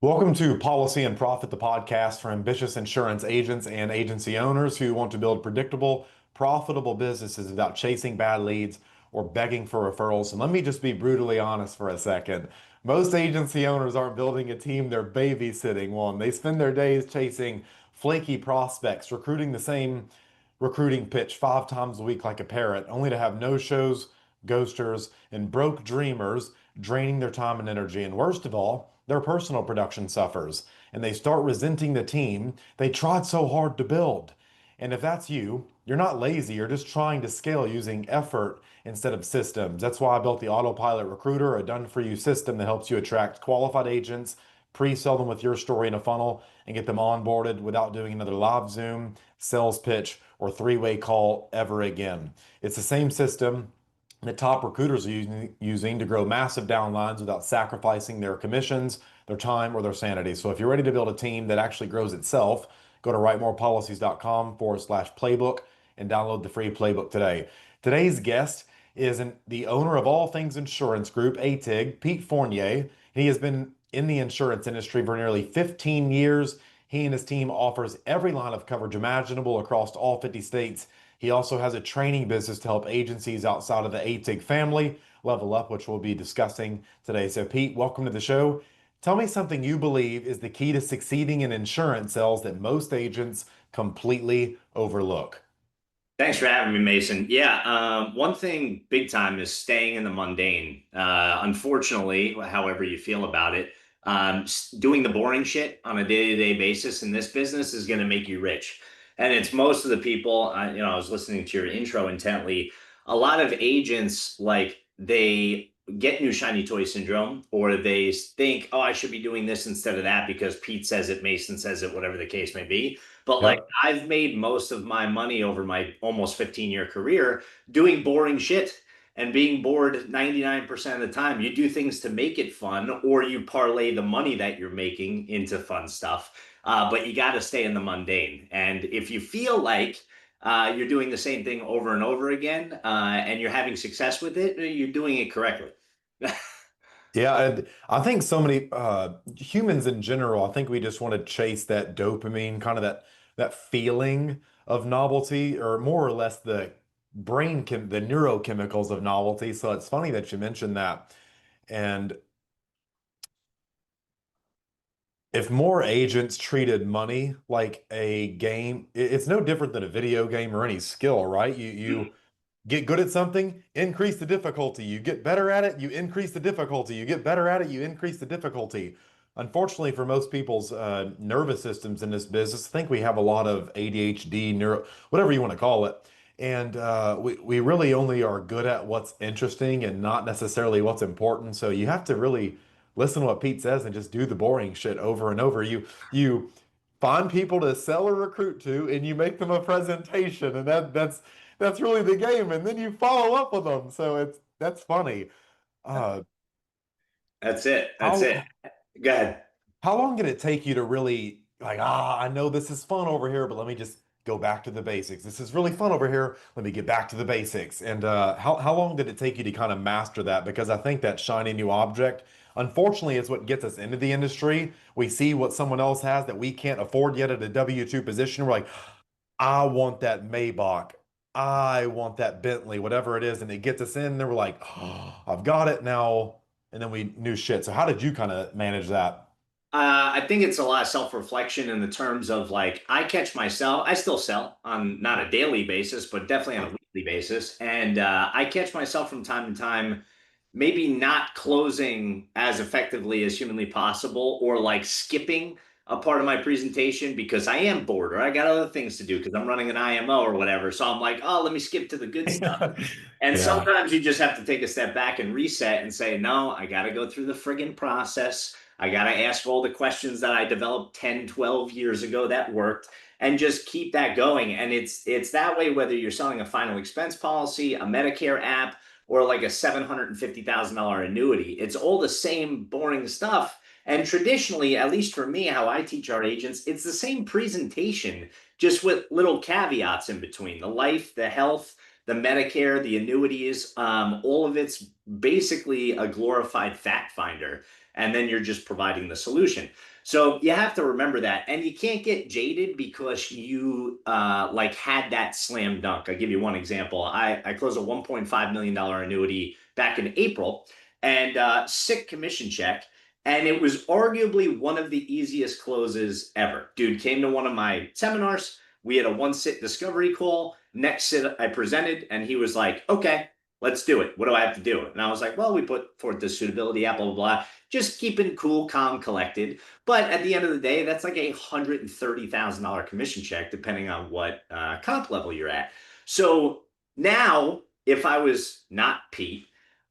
Welcome to Policy and Profit, the podcast for ambitious insurance agents and agency owners who want to build predictable, profitable businesses without chasing bad leads or begging for referrals. And let me just be brutally honest for a second. Most agency owners aren't building a team, they're babysitting one. They spend their days chasing flaky prospects, recruiting the same recruiting pitch 5 times a week like a parrot, only to have no-shows, ghosters, and broke dreamers draining their time and energy. And worst of all, their personal production suffers, and they start resenting the team they tried so hard to build. And if that's you, you're not lazy, you're just trying to scale using effort instead of systems. That's why I built the Autopilot Recruiter, a done-for-you system that helps you attract qualified agents, pre-sell them with your story in a funnel, and get them onboarded without doing another live Zoom, sales pitch, or three-way call ever again. It's the same system that top recruiters are using to grow massive downlines without sacrificing their commissions, their time, or their sanity. So if you're ready to build a team that actually grows itself, go to writemorepolicies.com/playbook and download the free playbook today. Today's guest is the owner of All Things Insurance Group, ATIG, Pete Fournier. He has been in the insurance industry for nearly 15 years. He and his team offers every line of coverage imaginable across all 50 states. He also has a training business to help agencies outside of the ATIG family level up, which we'll be discussing today. So, Pete, welcome to the show. Tell me something you believe is the key to succeeding in insurance sales that most agents completely overlook. Thanks for having me, Mason. Yeah, one thing big time is staying in the mundane. Unfortunately, however you feel about it, doing the boring shit on a day-to-day basis in this business is going to make you rich. And it's most of the people, I was listening to your intro intently. A lot of agents, like, they get new shiny toy syndrome, or they think, oh, I should be doing this instead of that because Pete says it, Mason says it, whatever the case may be. But like, Yep. I've made most of my money over my almost 15-year career doing boring shit and being bored 99% of the time. You do things to make it fun, or you parlay the money that you're making into fun stuff. But you got to stay in the mundane. And if you feel like you're doing the same thing over and over again, and you're having success with it, you're doing it correctly. Yeah, and I think so many humans in general, I think we just want to chase that dopamine, kind of that feeling of novelty, or more or less the neurochemicals of novelty. So it's funny that you mentioned that. And if more agents treated money like a game, it's no different than a video game or any skill, right? You get good at something, increase the difficulty. You get better at it, you increase the difficulty. You get better at it, you increase the difficulty. Unfortunately, for most people's nervous systems in this business, I think we have a lot of ADHD, whatever you want to call it. And we really only are good at what's interesting and not necessarily what's important. So you have to really listen to what Pete says and just do the boring shit over and over. You find people to sell or recruit to, and you make them a presentation, and that's really the game. And then you follow up with them. So that's funny. Uh, That's it. That's it. how Go ahead. how long did it take you to really like, I know this is fun over here, but let me just go back to the basics. This is really fun over here. Let me get back to the basics. And how long did it take you to kind of master that? Because I think that shiny new object, unfortunately, is what gets us into the industry. We see what someone else has that we can't afford yet at a W-2 position. We're like, I want that Maybach. I want that Bentley, whatever it is. And it gets us in, and then we're like, oh, I've got it now. And then we knew shit. So how did you kind of manage that? I think it's a lot of self-reflection in the terms of, like, I catch myself, I still sell on not a daily basis, but definitely on a weekly basis. And I catch myself from time to time, maybe not closing as effectively as humanly possible, or like skipping a part of my presentation because I am bored, or I got other things to do because I'm running an IMO or whatever. So I'm like, oh, let me skip to the good stuff. And Yeah. sometimes you just have to take a step back and reset and say, no, I got to go through the friggin' process. I got to ask all the questions that I developed 10, 12 years ago that worked, and just keep that going. And it's that way whether you're selling a final expense policy, a Medicare app, or like a $750,000 annuity. It's all the same boring stuff. And traditionally, at least for me, how I teach our agents, it's the same presentation, just with little caveats in between: the life, the health, the Medicare, the annuities, all of it's basically a glorified fact finder. And then you're just providing the solution. So you have to remember that. And you can't get jaded because you like had that slam dunk. I'll give you one example. I closed a $1.5 million annuity back in April and sick commission check. And it was arguably one of the easiest closes ever. Dude came to one of my seminars. We had a one sit discovery call. Next sit I presented, and he was like, okay, let's do it. What do I have to do? And I was like, well, we put forth the suitability app, blah, blah, blah. Just keeping cool, calm, collected. But at the end of the day, that's like a $130,000 commission check, depending on what comp level you're at. So now, if I was not Pete,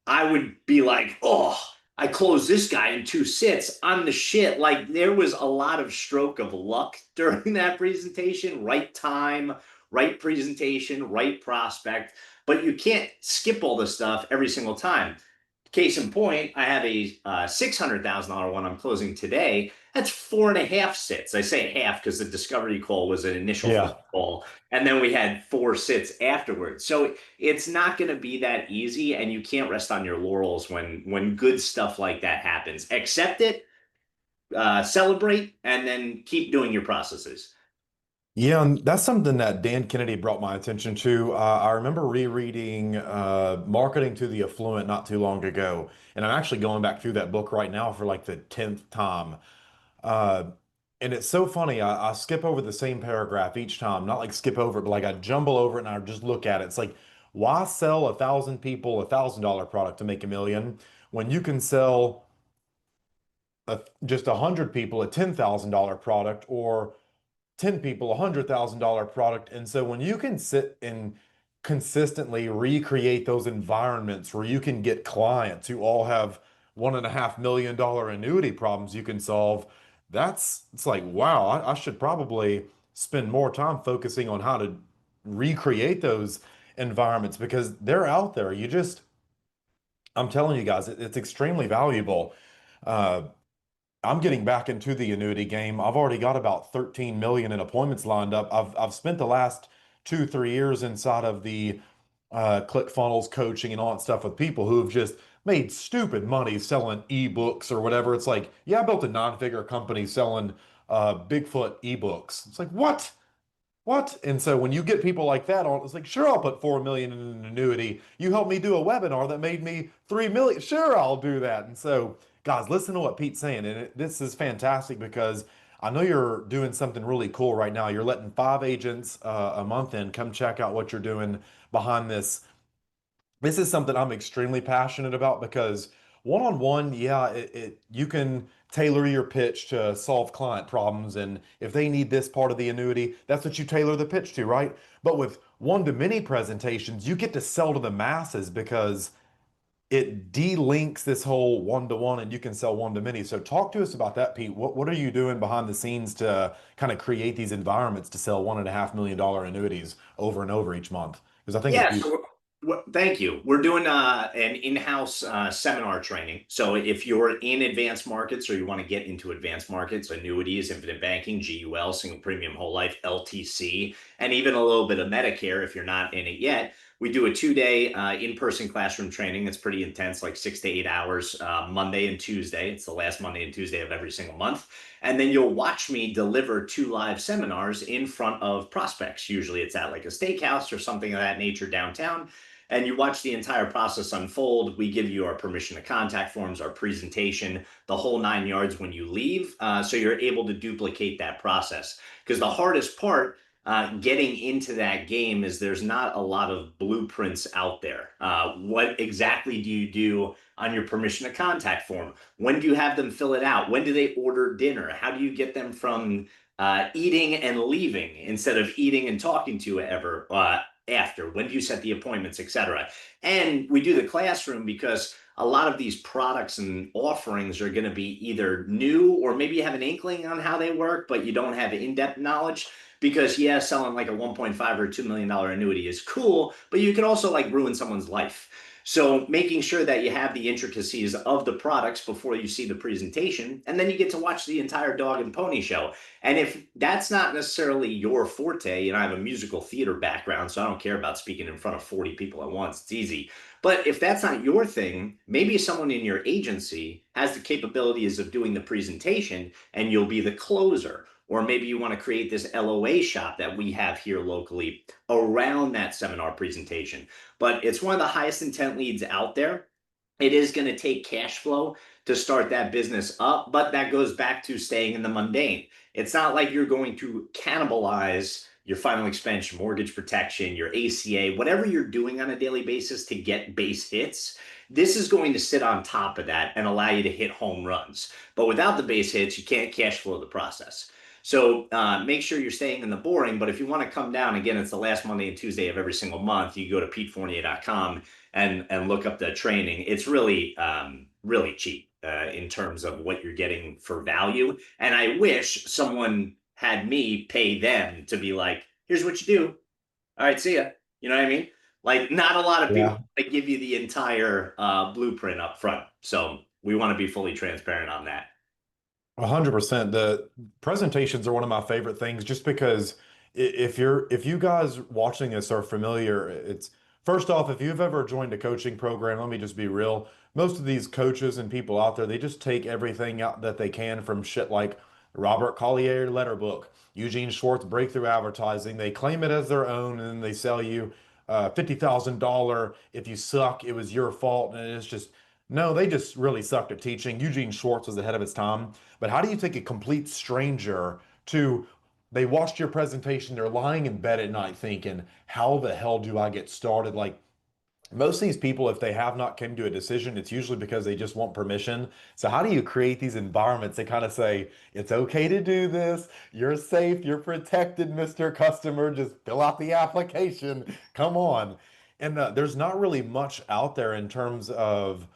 I would be like, oh, I closed this guy in two sits. I'm the shit. Like there was a lot of stroke of luck during that presentation, right time, right presentation, right prospect. But you can't skip all this stuff every single time. Case in point, I have a $600,000 one I'm closing today. That's 4.5 sits. I say half because the discovery call was an initial phone Yeah. call, and then we had 4 sits afterwards. So it's not going to be that easy, and you can't rest on your laurels when good stuff like that happens. Accept it, celebrate, and then keep doing your processes. Yeah, and that's something that Dan Kennedy brought my attention to. I remember rereading Marketing to the Affluent not too long ago, and I'm actually going back through that book right now for like the 10th time. Uh, and it's so funny. I skip over the same paragraph each time, not like skip over it, but like I jumble over it and I just look at it. It's like, why sell 1,000 people $1,000 product to make a million when you can sell just 100 people a $10,000 product or 10 people, $100,000 product. And so when you can sit and consistently recreate those environments where you can get clients who all have $1.5 million annuity problems you can solve, it's like, wow, I should probably spend more time focusing on how to recreate those environments because they're out there. I'm telling you guys, it's extremely valuable. Uh, I'm getting back into the annuity game. I've already got about 13 million in appointments lined up. I've spent the last 2, 3 years inside of the ClickFunnels coaching and all that stuff with people who have just made stupid money selling ebooks or whatever. It's like, yeah, I built a nine-figure company selling Bigfoot ebooks. It's like, what? What? And so when you get people like that on, it's like, sure, I'll put 4 million in an annuity. You helped me do a webinar that made me 3 million. Sure, I'll do that. And so, guys, listen to what Pete's saying. And this is fantastic because I know you're doing something really cool right now. You're letting 5 agents a month in come check out what you're doing behind this is something I'm extremely passionate about because one-on-one, yeah, you can tailor your pitch to solve client problems, and if they need this part of the annuity, that's what you tailor the pitch to, right? But with one-to-many presentations, you get to sell to the masses because it delinks this whole one-to-one, and you can sell one-to-many. So talk to us about that, Pete. What are you doing behind the scenes to kind of create these environments to sell $1.5 million annuities over and over each month? Because I think it's Yeah, beautiful. thank you. We're doing an in-house seminar training. So if you're in advanced markets or you want to get into advanced markets, annuities, infinite banking, GUL, single premium whole life, LTC, and even a little bit of Medicare if you're not in it yet, we do a 2-day in-person classroom training. That's pretty intense, like 6 to 8 hours, Monday and Tuesday. It's the last Monday and Tuesday of every single month. And then you'll watch me deliver 2 live seminars in front of prospects. Usually it's at like a steakhouse or something of that nature downtown. And you watch the entire process unfold. We give you our permission to contact forms, our presentation, the whole 9 yards when you leave. So you're able to duplicate that process. Because the hardest part getting into that game is there's not a lot of blueprints out there. What exactly do you do on your permission to contact form? When do you have them fill it out? When do they order dinner? How do you get them from eating and leaving instead of eating and talking to you ever after? When do you set the appointments, etc.? And we do the classroom because a lot of these products and offerings are going to be either new or maybe you have an inkling on how they work, but you don't have in-depth knowledge. Because yeah, selling like a 1.5 or $2 million annuity is cool, but you can also like ruin someone's life. So making sure that you have the intricacies of the products before you see the presentation, and then you get to watch the entire dog and pony show. And if that's not necessarily your forte, I have a musical theater background, so I don't care about speaking in front of 40 people at once. It's easy. But if that's not your thing, maybe someone in your agency has the capabilities of doing the presentation and you'll be the closer. Or maybe you want to create this LOA shop that we have here locally around that seminar presentation. But it's one of the highest intent leads out there. It is going to take cash flow to start that business up, but that goes back to staying in the mundane. It's not like you're going to cannibalize your final expense, your mortgage protection, your ACA, whatever you're doing on a daily basis to get base hits. This is going to sit on top of that and allow you to hit home runs. But without the base hits, you can't cash flow the process. So make sure you're staying in the boring. But if you want to come down, again, it's the last Monday and Tuesday of every single month. You go to petefournier.com and look up the training. It's really, really cheap in terms of what you're getting for value. And I wish someone had me pay them to be like, here's what you do. All right, see ya. You know what I mean? Like, not a lot of people Yeah. give you the entire blueprint up front. So we want to be fully transparent on that. 100%. The presentations are one of my favorite things just because if you guys watching this are familiar, it's first off, if you've ever joined a coaching program, let me just be real. Most of these coaches and people out there, they just take everything out that they can from shit like Robert Collier Letter Book, Eugene Schwartz Breakthrough Advertising. They claim it as their own and then they sell you $50,000 if you suck, it was your fault. And it's just no, they just really sucked at teaching. Eugene Schwartz was ahead of his time. But how do you take a complete stranger to, they watched your presentation, they're lying in bed at night thinking, how the hell do I get started? Like most of these people, if they have not come to a decision, it's usually because they just want permission. So how do you create these environments that kind of say, it's okay to do this, you're safe, you're protected, Mr. Customer, just fill out the application, come on. And there's not really much out there in terms of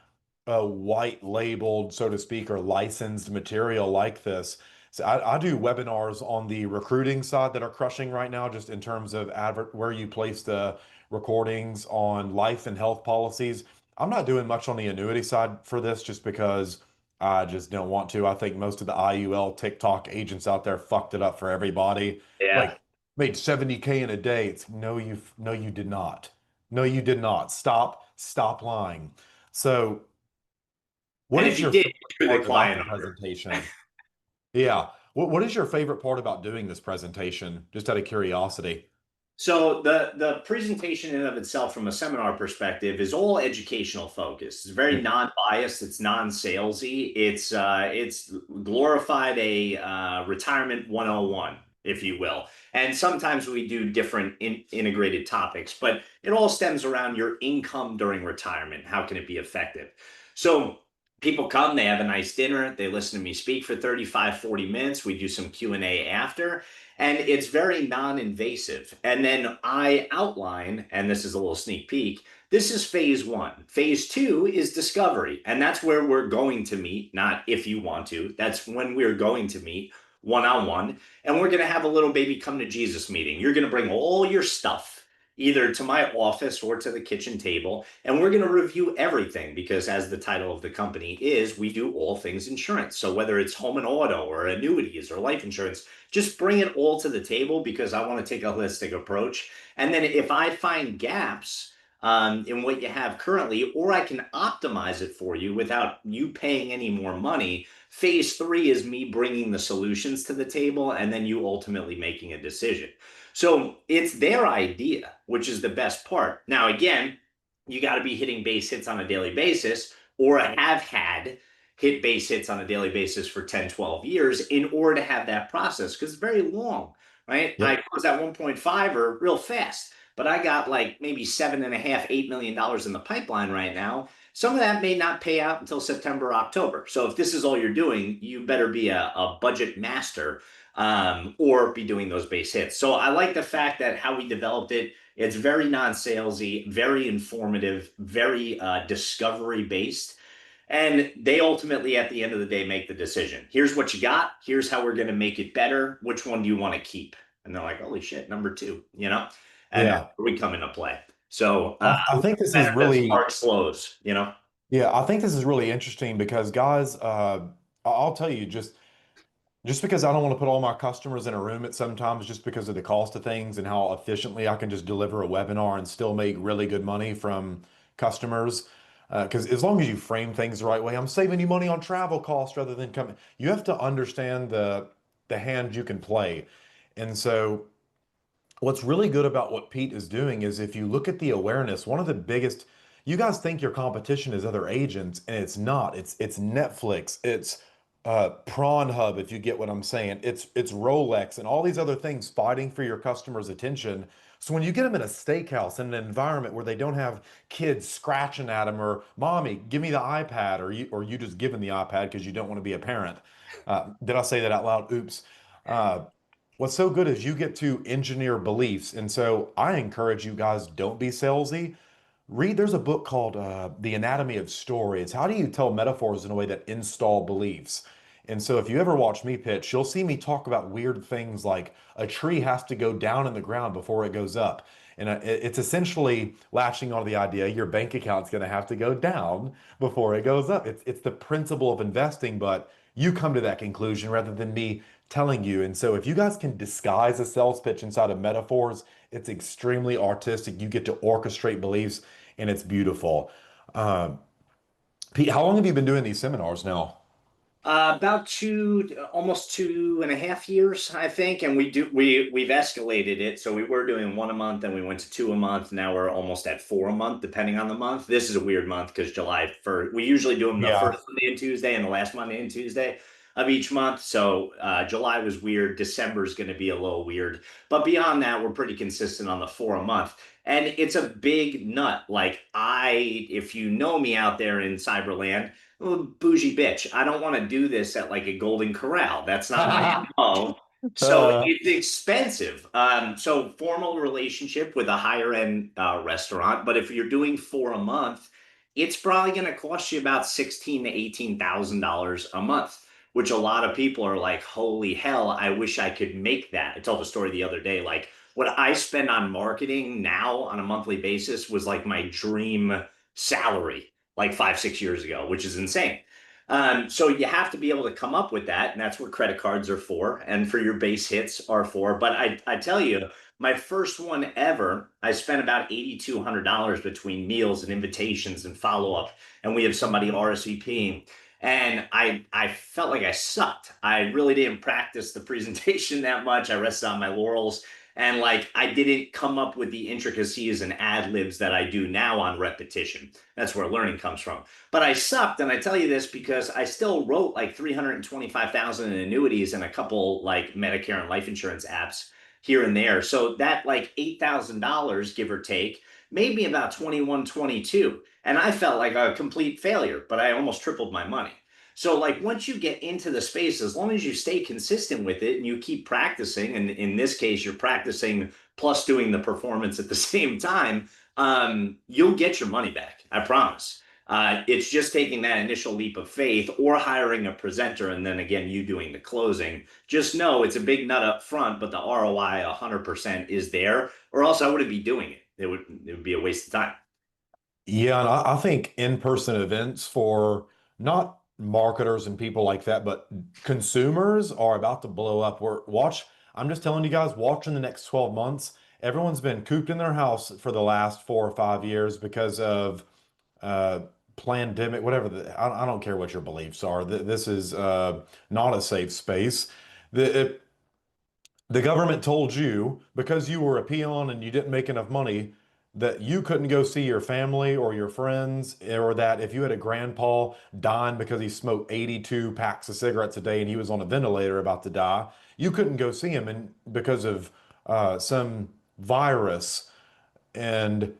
white labeled, so to speak, or licensed material like this. So I do webinars on the recruiting side that are crushing right now, just in terms of where you place the recordings on life and health policies. I'm not doing much on the annuity side for this just because I just don't want to. I think most of the IUL TikTok agents out there fucked it up for everybody. Yeah. Like made 70K in a day. It's no, you did not. No, you did not. Stop lying. So what And if is you your did, favorite you're the part about client the owner. presentation? Yeah. What is your favorite part about doing this presentation? Just out of curiosity. So the presentation in and of itself from a seminar perspective is all educational focused. It's very non-biased, it's non-salesy. It's glorified a retirement 101, if you will. And sometimes we do different integrated topics, but it all stems around your income during retirement. How can it be effective? So people come, they have a nice dinner, they listen to me speak for 35, 40 minutes. We do some Q&A after and it's very non-invasive. And then I outline, and this is a little sneak peek, this is phase one. Phase two is discovery. And that's where we're going to meet, not if you want to. That's when we're going to meet one-on-one. And we're going to have a little baby come to Jesus meeting. You're going to bring all your stuff either to my office or to the kitchen table. And we're going to review everything because, as the title of the company is, we do all things insurance. So whether it's home and auto or annuities or life insurance, just bring it all to the table because I want to take a holistic approach. And then if I find gaps in what you have currently, or I can optimize it for you without you paying any more money, phase three is me bringing the solutions to the table and then you ultimately making a decision. So it's their idea, which is the best part. Now, again, you got to be hitting base hits on a daily basis or have had hit base hits on a daily basis for 10, 12 years in order to have that process because it's very long, right? I Yep. closed at 1.5 or real fast, but I got like maybe $7.5, $8 million in the pipeline right now. Some of that may not pay out until September, October. So if this is all you're doing, you better be a budget master or be doing those base hits. So I like the fact that how we developed it, it's very non-salesy, very informative, very discovery based. And they ultimately, at the end of the day, make the decision. Here's what you got. Here's how we're going to make it better. Which one do you want to keep? And they're like, holy shit, number two, And that's Yeah. where we come into play. So I think this is benefits really, hard slows, you know. yeah, I think this is really interesting because guys, I'll tell you just because I don't want to put all my customers in a room at sometimes just because of the cost of things and how efficiently I can just deliver a webinar and still make really good money from customers. Because as long as you frame things the right way, I'm saving you money on travel costs rather than coming. You have to understand the hand you can play. And so what's really good about what Pete is doing is if you look at the awareness, one of the biggest, you guys think your competition is other agents, and it's not. It's Netflix, it's Prawn Hub, if you get what I'm saying. It's Rolex and all these other things fighting for your customers' attention. So when you get them in a steakhouse in an environment where they don't have kids scratching at them or mommy, give me the iPad, or you just give them the iPad because you don't want to be a parent. Did I say that out loud? Oops. Uh, What's so good is you get to engineer beliefs. And so I encourage you guys, don't be salesy. Read, there's a book called The Anatomy of Story. It's how do you tell metaphors in a way that install beliefs. And so if you ever watch me pitch, you'll see me talk about weird things like a tree has to go down in the ground before it goes up. And it's essentially latching onto the idea your bank account's going to have to go down before it goes up. It's the principle of investing, but you come to that conclusion rather than me telling you. And so if you guys can disguise a sales pitch inside of metaphors, it's extremely artistic. You get to orchestrate beliefs and it's beautiful. Um, Pete, how long have you been doing these seminars now? About almost 2.5 years, I think, and we've escalated it. So we were doing one a month, and we went to two a month. Now we're almost at four a month, depending on the month. This is a weird month because July 1st. We usually do them the Yeah. first Monday and Tuesday, and the last Monday and Tuesday of each month. So July was weird. December is going to be a little weird, but beyond that, we're pretty consistent on the four a month. And it's a big nut. If you know me out there in Cyberland, well, bougie bitch. I don't want to do this at like a Golden Corral. That's not my MO. So Uh, it's expensive. So formal relationship with a higher end restaurant, but if you're doing four a month, it's probably going to cost you about 16 to $18,000 a month, which a lot of people are like, "Holy hell! I wish I could make that." I told the story the other day. Like what I spend on marketing now on a monthly basis was like my dream salary like 5, 6 years ago, which is insane. So you have to be able to come up with that, and that's what credit cards are for, and for your base hits are for. But I tell you, my first one ever, I spent about $8,200 between meals and invitations and follow up, and we have somebody RSVPing. And I felt like I sucked. I really didn't practice the presentation that much. I rested on my laurels. And like I didn't come up with the intricacies and ad libs that I do now on repetition. That's where learning comes from. But I sucked, and I tell you this because I still wrote like 325,000 in annuities and a couple like Medicare and life insurance apps here and there. So that like $8,000 give or take made me about 21, 22. And I felt like a complete failure, but I almost tripled my money. So like once you get into the space, as long as you stay consistent with it and you keep practicing, and in this case, you're practicing plus doing the performance at the same time, you'll get your money back. I promise. It's just taking that initial leap of faith or hiring a presenter and then again you doing the closing. Just know it's a big nut up front, but the ROI 100% is there, or else I wouldn't be doing it. It would be a waste of time. yeah, and I think in-person events for not marketers and people like that, but consumers are about to blow up. I'm just telling you guys, watch in the next 12 months. Everyone's been cooped in their house for the last 4 or 5 years because of uh, pandemic, whatever. I don't care what your beliefs are. This is not a safe space. The government told you because you were a peon and you didn't make enough money that you couldn't go see your family or your friends, or that if you had a grandpa dying because he smoked 82 packs of cigarettes a day and he was on a ventilator about to die, you couldn't go see him and because of some virus. And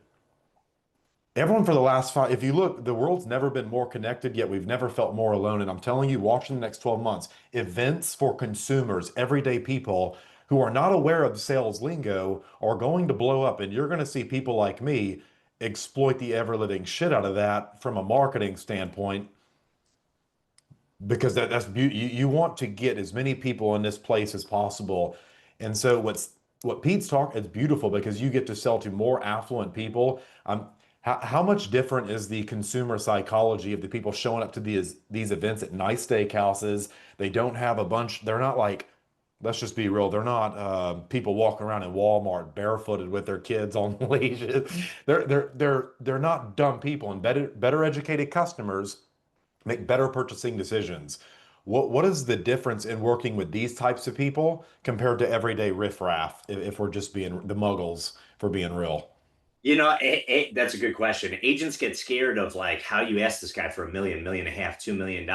everyone for the last five, if you look, the world's never been more connected, yet we've never felt more alone. And I'm telling you, watching the next 12 months, events for consumers, everyday people who are not aware of sales lingo are going to blow up. And you're going to see people like me exploit the ever living shit out of that from a marketing standpoint because that's beauty. You want to get as many people in this place as possible. And so what's what Pete's talk is beautiful because you get to sell to more affluent people. How much different is the consumer psychology of the people showing up to these events at nice steakhouses? They don't have a bunch, they're not like, let's just be real, they're not people walking around in Walmart barefooted with their kids on leashes. They're not dumb people, and better educated customers make better purchasing decisions. What is the difference in working with these types of people compared to everyday riffraff, if we're just being the muggles, for being real? That's a good question. Agents get scared of like how you ask this guy for a million, million and a half, $2 million.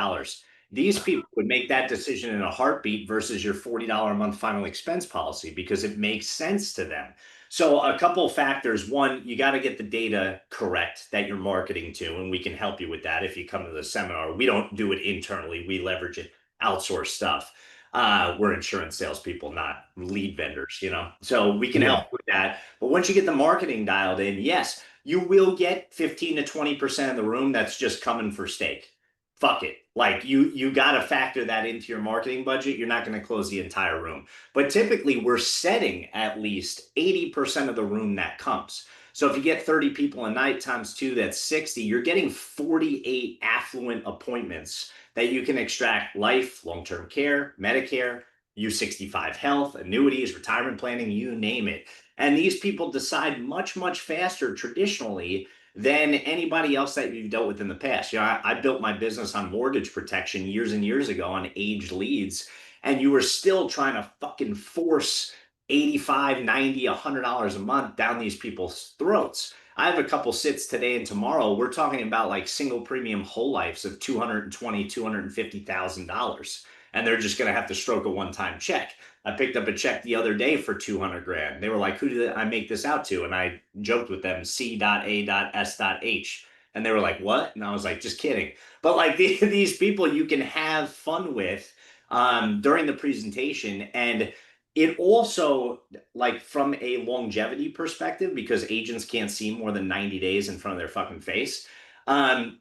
These people would make that decision in a heartbeat versus your $40 a month final expense policy because it makes sense to them. So a couple of factors. One, you got to get the data correct that you're marketing to, and we can help you with that if you come to the seminar. We don't do it internally. We leverage it, outsource stuff. We're insurance salespeople, not lead vendors. So we can help Yeah. with that. But once you get the marketing dialed in, yes, you will get 15 to 20% of the room that's just coming for steak. Fuck it. Like you got to factor that into your marketing budget. You're not going to close the entire room. But typically we're setting at least 80% of the room that comes. So if you get 30 people a night times two, that's 60. You're getting 48 affluent appointments that you can extract life, long-term care, Medicare, U65 health, annuities, retirement planning, you name it. And these people decide much, much faster traditionally than anybody else that you've dealt with in the past. I built my business on mortgage protection years and years ago on aged leads, and you were still trying to fucking force 85, 90, $100 a month down these people's throats. I have a couple sits today and tomorrow. We're talking about like single premium whole lives of 220, $250,000. And they're just going to have to stroke a one-time check. I picked up a check the other day for 200 grand. They were like, who did I make this out to? And I joked with them, C.A.S.H. And they were like, what? And I was like, just kidding. But like these people you can have fun with during the presentation. And it also, like from a longevity perspective, because agents can't see more than 90 days in front of their fucking face.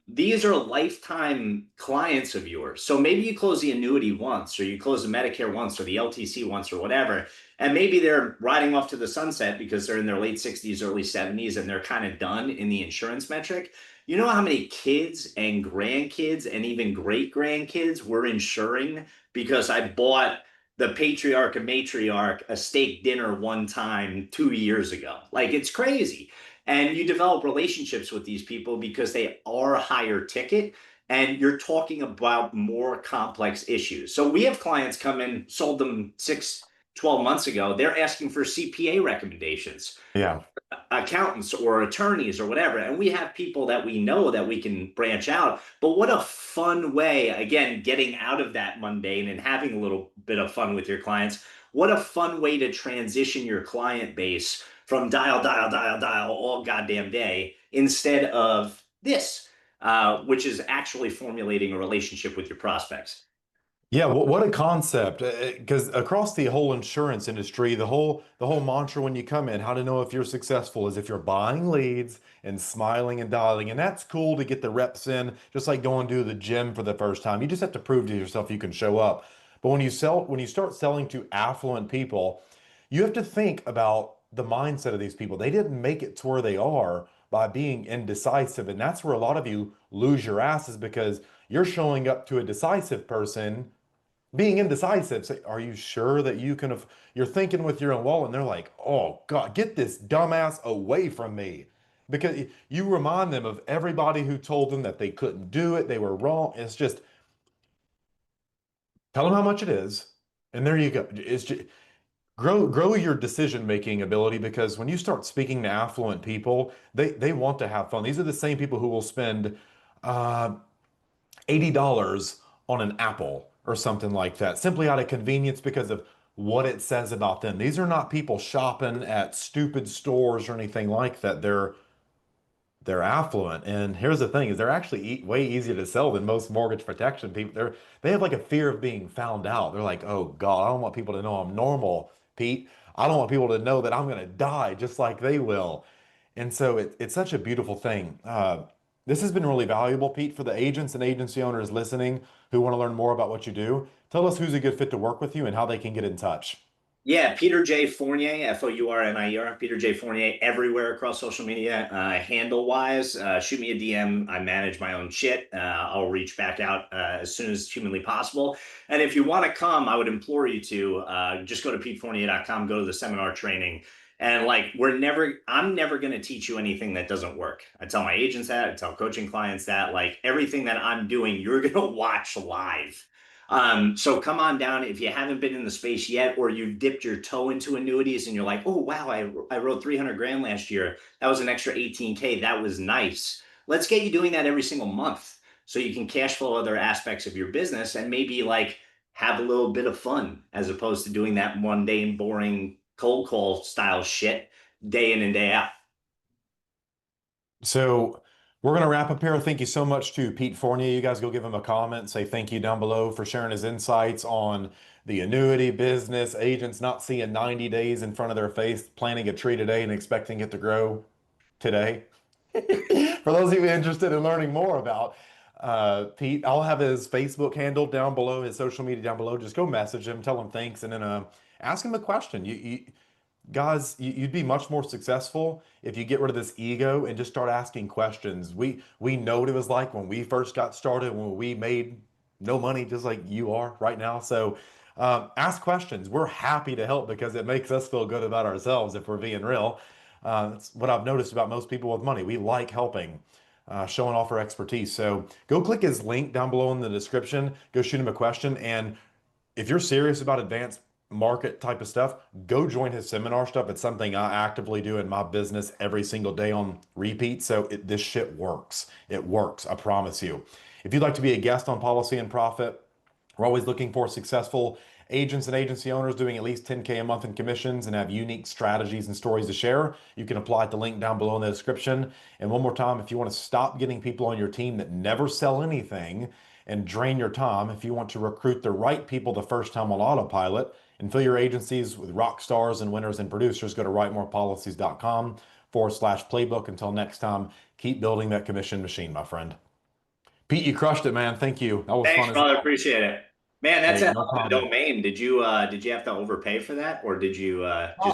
These are lifetime clients of yours. So maybe you close the annuity once, or you close the Medicare once, or the LTC once, or whatever. And maybe they're riding off to the sunset because they're in their late 60s, early 70s, and they're kind of done in the insurance metric. You know how many kids and grandkids and even great grandkids we're insuring because I bought the patriarch and matriarch a steak dinner one time 2 years ago. Like it's crazy. And you develop relationships with these people because they are higher ticket and you're talking about more complex issues. So we have clients come in, sold them 12 months ago. They're asking for CPA recommendations, Yeah. accountants or attorneys or whatever. And we have people that we know that we can branch out. But what a fun way, again, getting out of that mundane and having a little bit of fun with your clients. What a fun way to transition your client base from dial, dial, dial, dial all goddamn day instead of this, which is actually formulating a relationship with your prospects. Yeah, what a concept. Because across the whole insurance industry, the whole mantra when you come in, how to know if you're successful is if you're buying leads and smiling and dialing. And that's cool to get the reps in, just like going to the gym for the first time. You just have to prove to yourself you can show up. But when you start selling to affluent people, you have to think about the mindset of these people. They didn't make it to where they are by being indecisive. And that's where a lot of you lose your asses because you're showing up to a decisive person being indecisive. Say, are you sure that you can? You're thinking with your own wallet, and they're like, "Oh God, get this dumbass away from me," because you remind them of everybody who told them that they couldn't do it, they were wrong. It's just tell them how much it is, and there you go. It's just grow your decision making ability because when you start speaking to affluent people, they want to have fun. These are the same people who will spend uh, $80 on an apple or something like that, simply out of convenience because of what it says about them. These are not people shopping at stupid stores or anything like that. They're affluent. And here's the thing is they're actually way easier to sell than most mortgage protection people. They have like a fear of being found out. They're like, "Oh God, I don't want people to know I'm normal, Pete. I don't want people to know that I'm going to die just like they will." And so it's such a beautiful thing. This has been really valuable, Pete, for the agents and agency owners listening who want to learn more about what you do. Tell us who's a good fit to work with you and how they can get in touch. Yeah, Peter J. Fournier, Fournier, Peter J. Fournier, everywhere across social media. Handle wise, shoot me a DM. I manage my own shit. I'll reach back out as soon as humanly possible. And if you want to come, I would implore you to just go to petefournier.com, go to the seminar training. And like, I'm never going to teach you anything that doesn't work. I tell my agents that, I tell coaching clients that, like, everything that I'm doing, you're going to watch live. So come on down if you haven't been in the space yet, or you've dipped your toe into annuities and you're like, oh wow, I wrote 300 grand last year. That was an extra 18K. That was nice. Let's get you doing that every single month so you can cash flow other aspects of your business and maybe like have a little bit of fun as opposed to doing that mundane, boring cold call style shit day in and day out. So we're going to wrap up here. Thank you so much to Pete Fournier. You guys go give him a comment. Say thank you down below for sharing his insights on the annuity business. Agents not seeing 90 days in front of their face, planting a tree today and expecting it to grow today. For those of you interested in learning more about Pete, I'll have his Facebook handle down below, his social media down below. Just go message him, tell him thanks, and then ask him a question. Guys, you'd be much more successful if you get rid of this ego and just start asking questions. We know what it was like when we first got started, when we made no money, just like you are right now. So ask questions. We're happy to help because it makes us feel good about ourselves if we're being real. That's what I've noticed about most people with money. We like helping, showing off our expertise. So go click his link down below in the description. Go shoot him a question. And if you're serious about advanced market type of stuff, go join his seminar stuff. It's something I actively do in my business every single day on repeat. So this shit works. It works. I promise you. If you'd like to be a guest on Policy and Profit, we're always looking for successful agents and agency owners doing at least 10K a month in commissions and have unique strategies and stories to share. You can apply at the link down below in the description. And one more time, if you want to stop getting people on your team that never sell anything and drain your time, if you want to recruit the right people the first time on autopilot and fill your agencies with rock stars and winners and producers, go to writemorepolicies.com/playbook. Until next time, keep building that commission machine, my friend. Pete, you crushed it, man. Thank you. That was Thanks, fun as brother. hell. Appreciate it. Man, that's a Hey, hell no of a problem. domain. Did you have to overpay for that or did you just